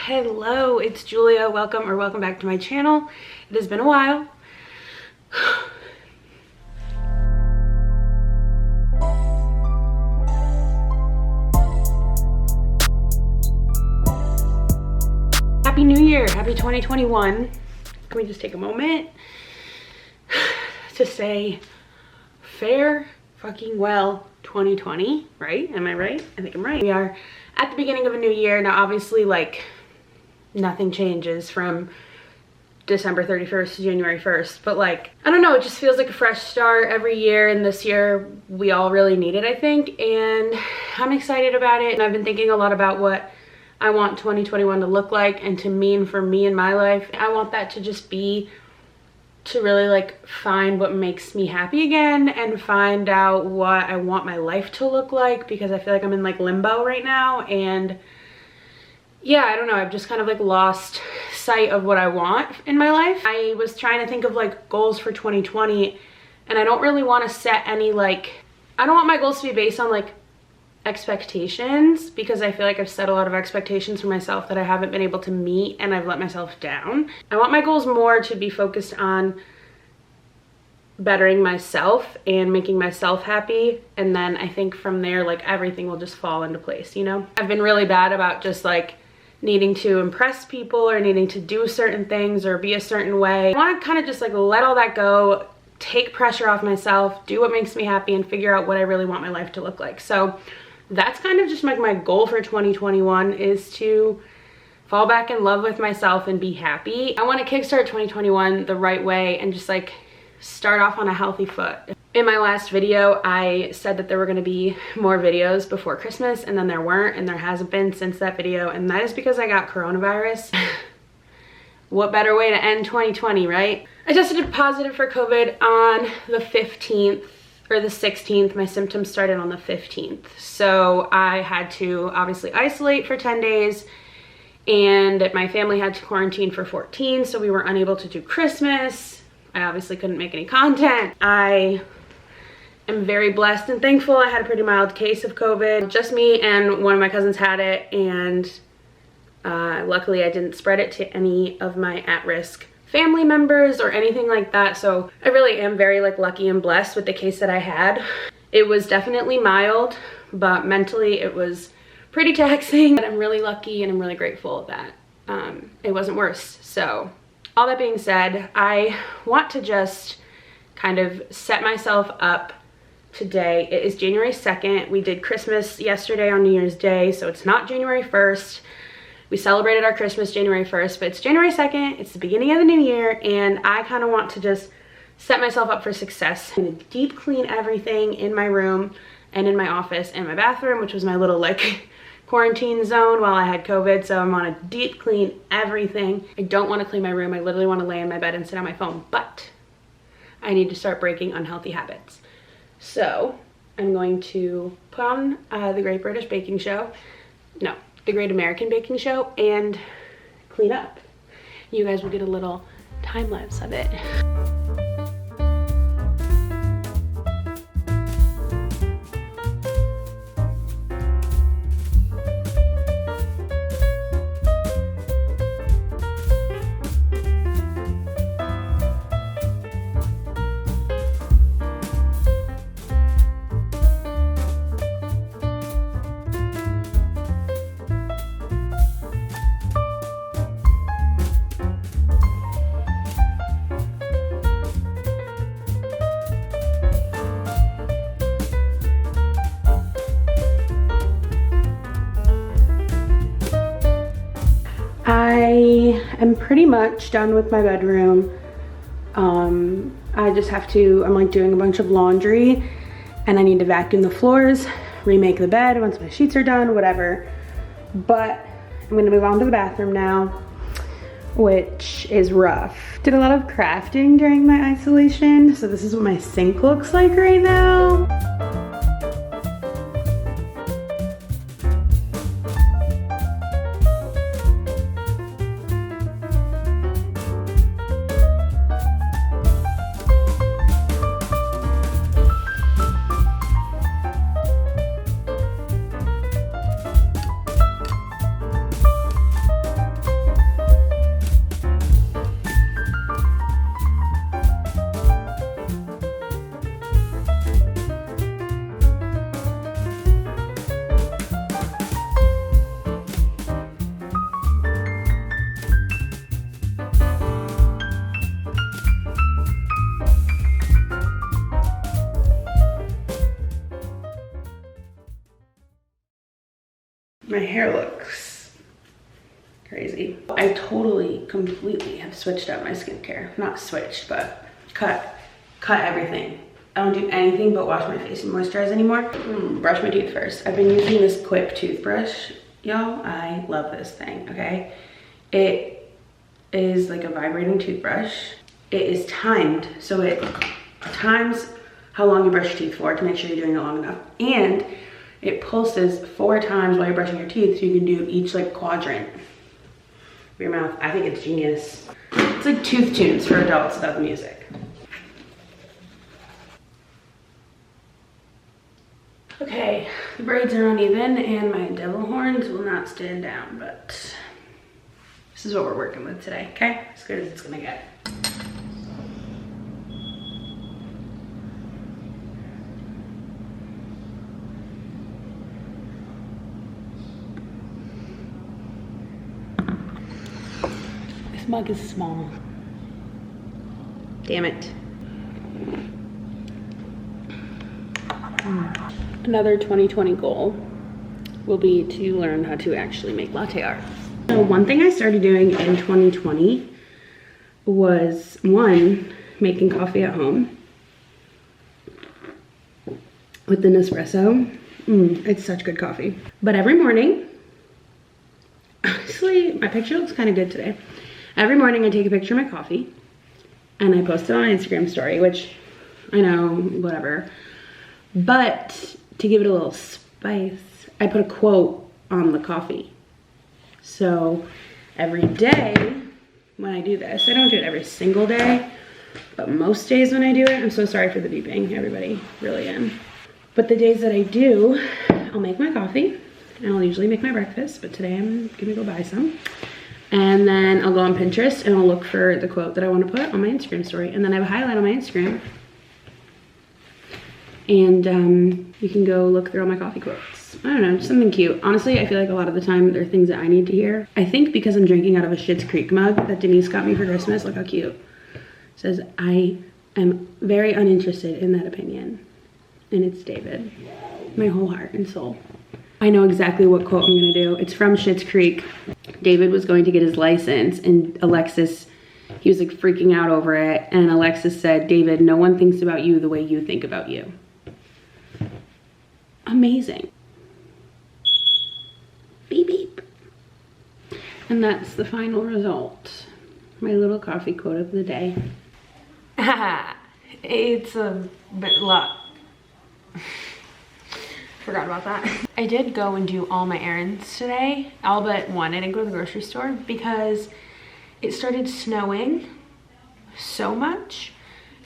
Hello, it's Julia. Welcome back to my channel. It has been a while. Happy New Year, happy 2021. Can we just take a moment to say fare fucking well 2020, right? Am I right? I think I'm right. We are at the beginning of a new year. Now, obviously, like, nothing changes from December 31st to January 1st, but like, I don't know, it just feels like a fresh start every year, and this year we all really need it, I think, and I'm excited about it. And I've been thinking a lot about what I want 2021 to look like and to mean for me in my life. I want that to just be to really like find what makes me happy again and find out what I want my life to look like, because I feel like I'm in like limbo right now. And yeah, I don't know, I've just kind of like lost sight of what I want in my life. I was trying to think of like goals for 2020, and I don't really want to set any, like, I don't want my goals to be based on like expectations, because I feel like I've set a lot of expectations for myself that I haven't been able to meet, and I've let myself down. I want my goals more to be focused on bettering myself and making myself happy, and then I think from there, like, everything will just fall into place, you know? I've been really bad about just like needing to impress people or needing to do certain things or be a certain way. I want to kind of just like let all that go, take pressure off myself, do what makes me happy, and figure out what I really want my life to look like. So that's kind of just like my goal for 2021, is to fall back in love with myself and be happy. I want to kickstart 2021 the right way and just like start off on a healthy foot. In my last video, I said that there were going to be more videos before Christmas, and then there weren't, and there hasn't been since that video, and that is because I got coronavirus. What better way to end 2020, right? I tested positive for COVID on the 15th or the 16th. My symptoms started on the 15th. So I had to obviously isolate for 10 days, and my family had to quarantine for 14, so we were unable to do Christmas. I obviously couldn't make any content. I am very blessed and thankful. I had a pretty mild case of COVID. Just me and one of my cousins had it, and luckily I didn't spread it to any of my at-risk family members or anything like that. So I really am very like lucky and blessed with the case that I had. It was definitely mild, but mentally it was pretty taxing. But I'm really lucky and I'm really grateful that it wasn't worse. So all that being said, I want to just kind of set myself up today. It is January 2nd. We did Christmas yesterday on New Year's Day, so it's not January 1st. We celebrated our Christmas January 1st, but it's January 2nd. It's the beginning of the new year, and I kind of want to just set myself up for success. I'm gonna deep clean everything in my room and in my office and my bathroom, which was my little like quarantine zone while I had COVID. So I'm gonna deep clean everything. I don't want to clean my room. I literally want to lay in my bed and sit on my phone, but I need to start breaking unhealthy habits. So I'm going to put on the Great British Baking Show. No, the Great American Baking Show, and clean up. You guys will get a little time lapse of it. I am pretty much done with my bedroom. I just have to, I'm like doing a bunch of laundry, and I need to vacuum the floors, remake the bed once my sheets are done, whatever. But I'm gonna move on to the bathroom now, which is rough. Did a lot of crafting during my isolation, so this is what my sink looks like right now. My hair looks crazy. I totally, completely have switched up my skincare. Not switched, but cut everything. I don't do anything but wash my face and moisturize anymore. Brush my teeth first. I've been using this Quip toothbrush, y'all. I love this thing, okay? It is like a vibrating toothbrush. It is timed, so it times how long you brush your teeth for to make sure you're doing it long enough. And it pulses 4 times while you're brushing your teeth, so you can do each like quadrant of your mouth. I think it's genius. It's like Tooth Tunes for adults without the music. Okay, the braids are uneven and my devil horns will not stand down, but this is what we're working with today, okay? As good as it's gonna get. This mug is small. Damn it. Another 2020 goal will be to learn how to actually make latte art. So one thing I started doing in 2020 was, one, making coffee at home with an espresso. It's such good coffee. But every morning, honestly, my picture looks kind of good today. Every morning I take a picture of my coffee and I post it on an Instagram story, which I know, whatever. But to give it a little spice, I put a quote on the coffee. So every day when I do this, I don't do it every single day, but most days when I do it, I'm so sorry for the beeping, everybody, really am. But the days that I do, I'll make my coffee and I'll usually make my breakfast, but today I'm gonna go buy some. And then I'll go on Pinterest and I'll look for the quote that I want to put on my Instagram story. And then I have a highlight on my Instagram. And you can go look through all my coffee quotes. I don't know, just something cute. Honestly, I feel like a lot of the time they're things that I need to hear. I think because I'm drinking out of a Schitt's Creek mug that Denise got me for Christmas. Look how cute. It says, I am very uninterested in that opinion. And it's David. My whole heart and soul. I know exactly what quote I'm gonna do. It's from Schitt's Creek. David was going to get his license and Alexis, he was like freaking out over it. And Alexis said, David, no one thinks about you the way you think about you. Amazing. Beep, beep. And that's the final result. My little coffee quote of the day. It's a bit lot. Forgot about that. I did go and do all my errands today, all but one. I didn't go to the grocery store because it started snowing so much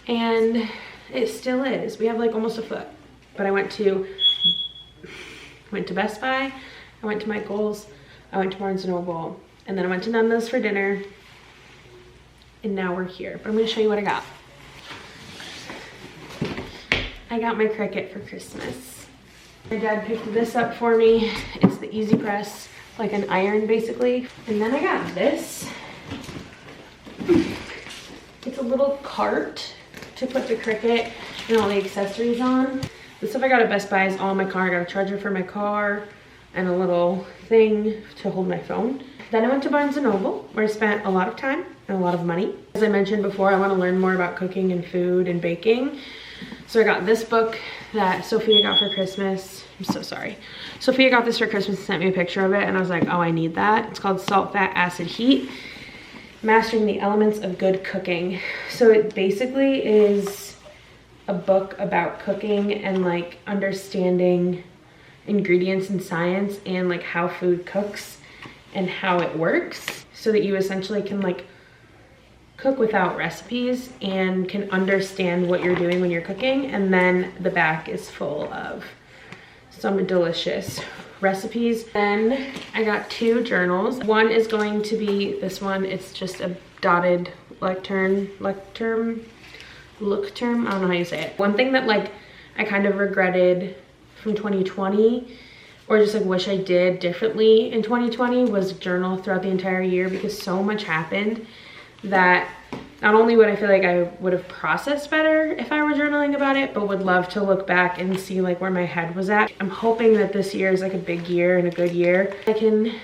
and it still is. We have like almost a foot. But I went to Best Buy, I went to Michael's, I went to Barnes & Noble, and then I went to Nando's for dinner, and now we're here. But I'm gonna show you what I got. I got my Cricut for Christmas. My dad picked this up for me. It's the Easy Press, like an iron basically. And then I got this. It's a little cart to put the Cricut and all the accessories on. The stuff I got at Best Buy is all in my car. I got a charger for my car and a little thing to hold my phone. Then I went to Barnes & Noble where I spent a lot of time and a lot of money. As I mentioned before, I want to learn more about cooking and food and baking. So I got this book that Sophia got for Christmas. I'm so sorry. Sophia got this for Christmas and sent me a picture of it and I was like, oh, I need that. It's called Salt, Fat, Acid, Heat, Mastering the Elements of Good Cooking. So it basically is a book about cooking and like understanding ingredients and science and like how food cooks and how it works so that you essentially can like cook without recipes and can understand what you're doing when you're cooking. And then the back is full of some delicious recipes. Then I got 2 journals. One is going to be this one. It's just a dotted lectern, I don't know how you say it. One thing that like I kind of regretted from 2020 or just like wish I did differently in 2020 was journal throughout the entire year because so much happened that Not only would I feel like I would have processed better if I were journaling about it, but would love to look back and see like where my head was at. I'm hoping that this year is like a big year and a good year. I can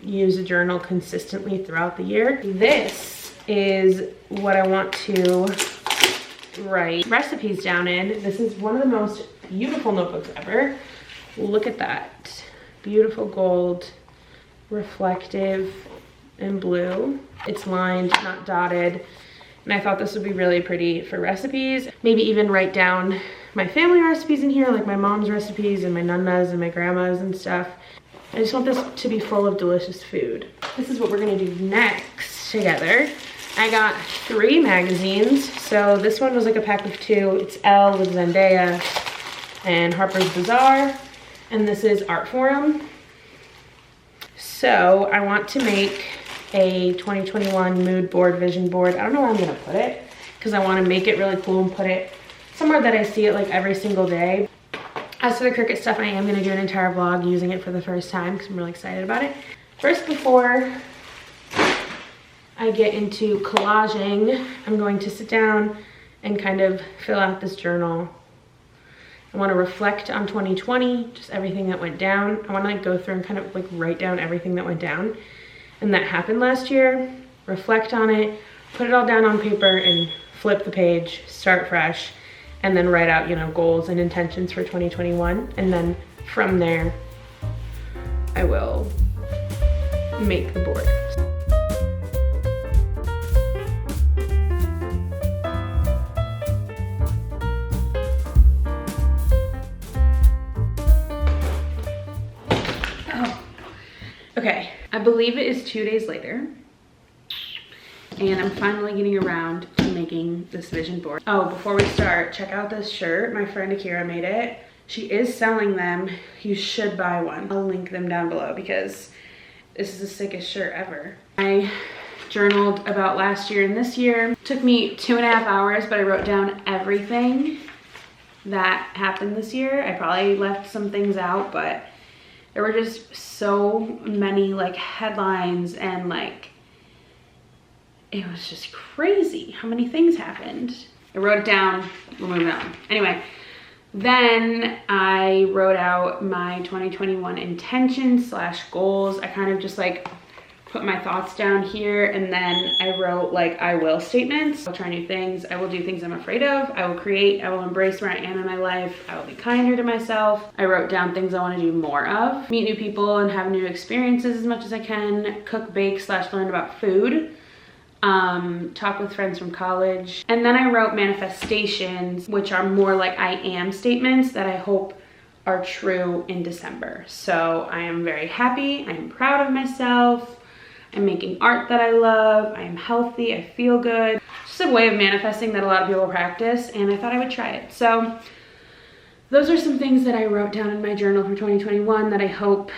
use a journal consistently throughout the year. This is what I want to write recipes down in. This is one of the most beautiful notebooks ever. Look at that. Beautiful gold, reflective, and blue. It's lined, not dotted. And I thought this would be really pretty for recipes. Maybe even write down my family recipes in here, like my mom's recipes and my nonna's and my grandma's and stuff. I just want this to be full of delicious food. This is what we're gonna do next together. I got 3 magazines. So this one was like a pack of 2. It's Elle with Zendaya and Harper's Bazaar. And this is Art Forum. So I want to make a 2021 mood board, vision board. I don't know where I'm gonna put it because I want to make it really cool and put it somewhere that I see it like every single day. As for the Cricut stuff, I am gonna do an entire vlog using it for the first time because I'm really excited about it. First, before I get into collaging, I'm going to sit down and kind of fill out this journal. I want to reflect on 2020, just everything that went down. I want to like go through and kind of like write down everything that went down and that happened last year, reflect on it, put it all down on paper and flip the page, start fresh, and then write out, you know, goals and intentions for 2021. And then from there, I will make the board. Okay, I believe it is 2 days later, and I'm finally getting around to making this vision board. Oh, before we start, check out this shirt. My friend Akira made it. She is selling them. You should buy one. I'll link them down below because this is the sickest shirt ever. I journaled about last year and this year. It took me 2.5 hours, but I wrote down everything that happened this year. I probably left some things out, but there were just so many like headlines and like, it was just crazy how many things happened. I wrote it down, we're moving on. Anyway, then I wrote out my 2021 intentions / goals. I kind of just like put my thoughts down here, and then I wrote like I will statements. I'll try new things. I will do things I'm afraid of. I will create. I will embrace where I am in my life. I will be kinder to myself. I wrote down things I want to do more of. Meet new people and have new experiences as much as I can. Cook, bake / learn about food. Talk with friends from college. And then I wrote manifestations, which are more like I am statements that I hope are true in December. So I am very happy. I am proud of myself. I'm making art that I love. I am healthy. I feel good. Just a way of manifesting that a lot of people practice, and I thought I would try it. So those are some things that I wrote down in my journal for 2021 that I hope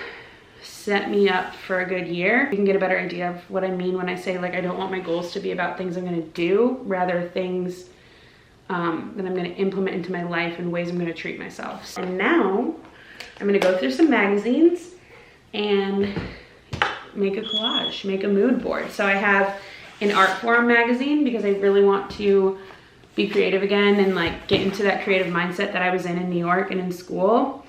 set me up for a good year. You can get a better idea of what I mean when I say like I don't want my goals to be about things I'm gonna do, rather things that I'm gonna implement into my life and ways I'm gonna treat myself. And now I'm gonna go through some magazines and make a collage, make a mood board. So I have an Art Forum magazine because I really want to be creative again and like get into that creative mindset that I was in New York and in school.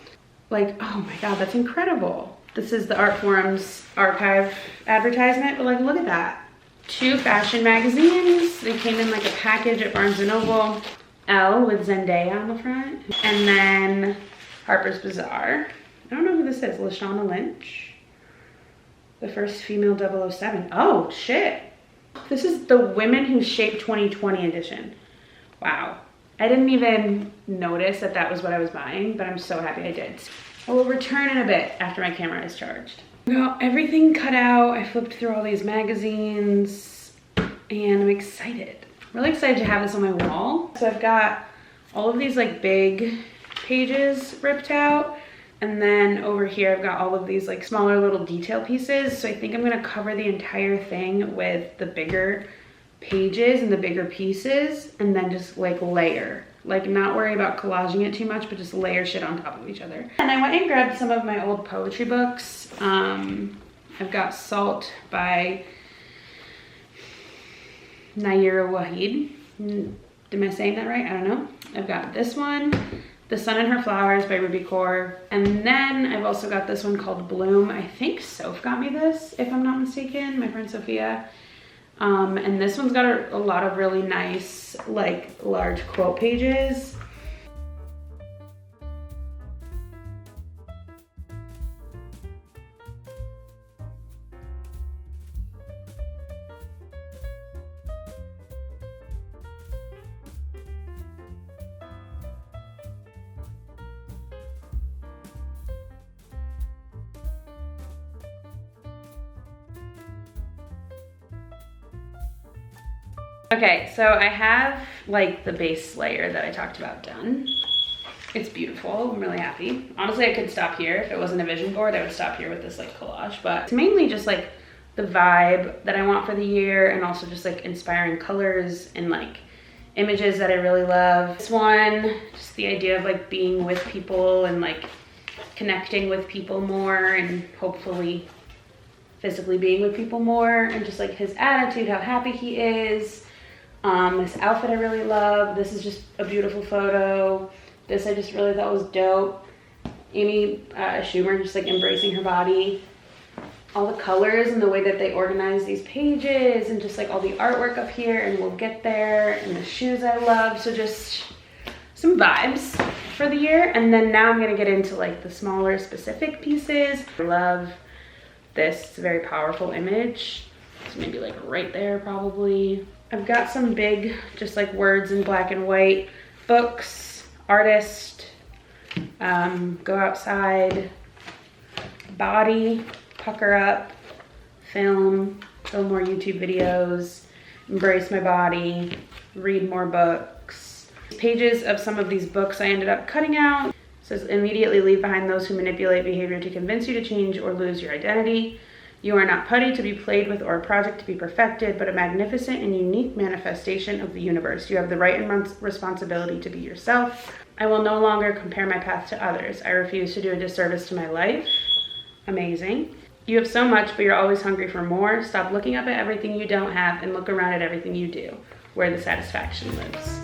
Like, oh my God, that's incredible. This is the Art Forum's archive advertisement, but like, look at that. 2 fashion magazines. They came in like a package at Barnes & Noble. Elle with Zendaya on the front. And then Harper's Bazaar. I don't know who this is, Lashana Lynch. The first female 007. Oh, shit. This is the Women Who Shaped 2020 edition. Wow. I didn't even notice that that was what I was buying, but I'm so happy I did. I will return in a bit after my camera is charged. I got everything cut out. I flipped through all these magazines and I'm excited. I'm really excited to have this on my wall. So I've got all of these like big pages ripped out. And then over here, I've got all of these like smaller little detail pieces. So I think I'm gonna cover the entire thing with the bigger pages and the bigger pieces, and then just like layer. Like not worry about collaging it too much, but just layer shit on top of each other. And I went and grabbed some of my old poetry books. I've got Salt by Naira Wahid. Am I saying that right? I don't know. I've got this one, The Sun and Her Flowers by Ruby Kaur. And then I've also got this one called Bloom. I think Soph got me this, if I'm not mistaken, my friend Sophia. And this one's got a lot of really nice, like, large quote pages. Okay, so I have like the base layer that I talked about done. It's beautiful, I'm really happy. Honestly, I could stop here. If it wasn't a vision board, I would stop here with this like collage, but it's mainly just like the vibe that I want for the year, and also just like inspiring colors and like images that I really love. This one, just the idea of like being with people and like connecting with people more, and hopefully physically being with people more, and just like his attitude, how happy he is. This outfit I really love. This is just a beautiful photo. This I just really thought was dope. Amy Schumer just like embracing her body. All the colors and the way that they organize these pages, and just like all the artwork up here, and we'll get there, and the shoes I love. So just some vibes for the year. And then now I'm gonna get into like the smaller specific pieces. I love this. It's a very powerful image. It's maybe like right there probably. I've got some big, just like words in black and white, books, artist, go outside, body, pucker up, film more YouTube videos, embrace my body, read more books. Pages of some of these books I ended up cutting out. It says, immediately leave behind those who manipulate behavior to convince you to change or lose your identity. You are not putty to be played with or a project to be perfected, but a magnificent and unique manifestation of the universe. You have the right and responsibility to be yourself. I will no longer compare my path to others. I refuse to do a disservice to my life. Amazing. You have so much, but you're always hungry for more. Stop looking up at everything you don't have and look around at everything you do, where the satisfaction lives.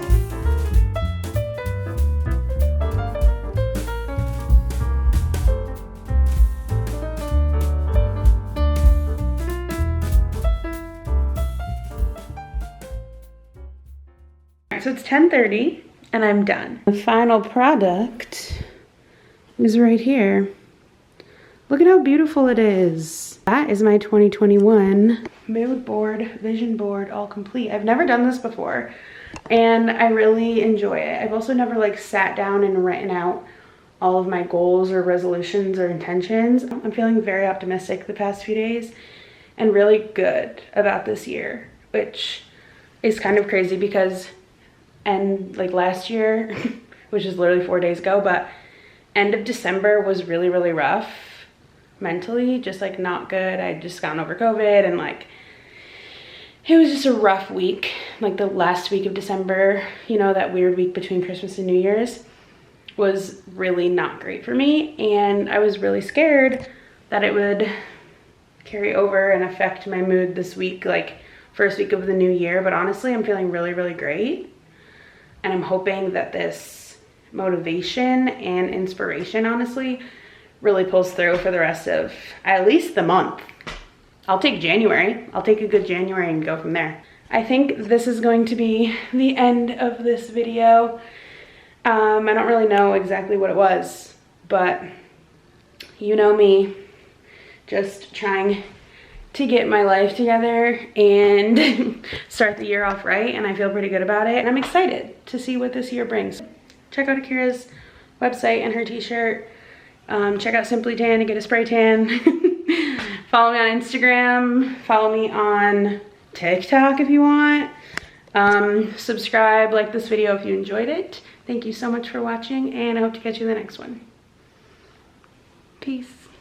So it's 10:30 and I'm done. The final product is right here. Look at how beautiful it is. That is my 2021 mood board, vision board, all complete. I've never done this before and I really enjoy it. I've also never like sat down and written out all of my goals or resolutions or intentions. I'm feeling very optimistic the past few days and really good about this year, which is kind of crazy because like last year, which is literally 4 days ago, but end of December was really, really rough mentally, just like not good. I'd just gotten over COVID and like, it was just a rough week. Like the last week of December, you know, that weird week between Christmas and New Year's was really not great for me. And I was really scared that it would carry over and affect my mood this week, like first week of the new year. But honestly, I'm feeling really, really great. And I'm hoping that this motivation and inspiration, honestly, really pulls through for the rest of at least the month. I'll take January. I'll take a good January and go from there. I think this is going to be the end of this video. I don't really know exactly what it was, but you know me, just trying to get my life together and start the year off right, and I feel pretty good about it, and I'm excited to see what this year brings. Check out Akira's website and her t-shirt. Check out Simply Tan to get a spray tan. Follow me on Instagram. Follow me on TikTok if you want. Subscribe, like this video if you enjoyed it. Thank you so much for watching, and I hope to catch you in the next one. Peace.